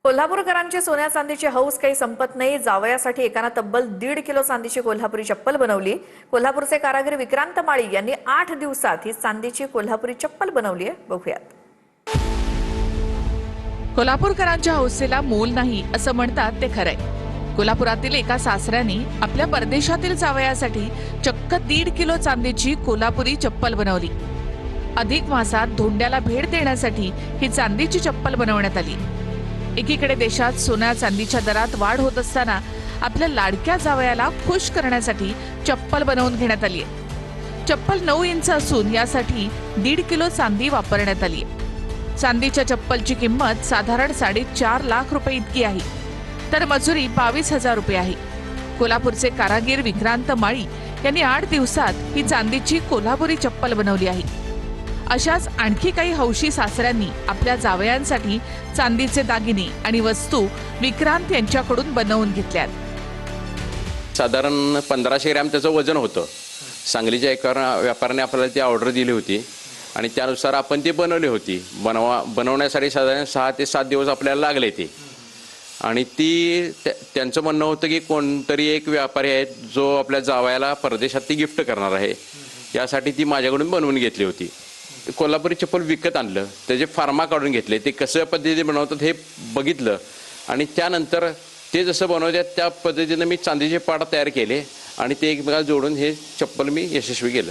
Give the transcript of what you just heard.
कोल्हापूरकरांची सोन्या चांदीची हौस काही संपत नाही। जावयासाठी एकानं तब्बल 1.5 किलो चांदीची कोल्हापुरी चप्पल बनवली। कोल्हापूरचे कारागीर विक्रांत माळी यांनी 8 दिवसात ही चांदीची कोल्हापुरी चप्पल बनवली आहे। बघूयात। कोल्हापूरकरांच्या हौसेला मोल नाही असं म्हणतात ते खरंय। कोल्हापुरातील एका सासऱ्याने आपल्या परदेशातील जावयासाठी चक्क 1.5 किलो चांदीची कोल्हापुरी चप्पल बनवली। अधिक मासात धोंड्याला भेट देण्यासाठी ही चांदीची चप्पल बनवण्यात आली। एकीकडे देशात सोन्या चांदीच्या दरात वाढ होत असताना आपल्या लाडक्या जावयाला खुश करण्यासाठी चप्पल बनवून घेण्यात आली आहे। चप्पल 9 इंच असून यासाठी 1.5 किलो चांदी वापरण्यात आली आहे। चांदीच्या चप्पलची किंमत साधारण 4.5 लाख रुपये इतकी आहे, तर मजुरी 22,000 रुपये आहे। कोल्हापूरचे कारागीर विक्रांत माळी यांनी 8 दिवसात ही चांदीची कोल्हापुरी चप्पल बनवली आहे। अशाच आणखी काही हौशी सासऱ्यांनी आपल्या जावयांसाठी चांदीचे दागिने आणि वस्तू विक्रांत यांच्याकडून बनवून घेतल्यात। साधारण 1500 ग्रॅम त्याचं वजन होतं। सांगलीच्या एका व्यापाऱ्याने आपल्याला ती ऑर्डर दिली होती आणि त्यानुसार आपण ती बनवली होती। बनवण्यासाठी साधारण 6 ते 7 दिवस आपल्याला लागले ते। आणि त्यांचं म्हणणं होतं की कोणतरी एक व्यापारी आहे जो आपल्या जावयाला परदेशात ती गिफ्ट करणार आहे, यासाठी ती माझ्याकडून बनवून घेतली होती। कोल्हापुरी चप्पल विकत आणलं, त्याचे फार्मा काढून घेतले, ते कशा पद्धतीने बनवतात हे बघितलं आणि त्यानंतर ते जसं बनवतात त्या पद्धतीने मी चांदीचे पाट तयार केले आणि ते एकमेकाला जोडून हे चप्पल मी यशस्वी केलं।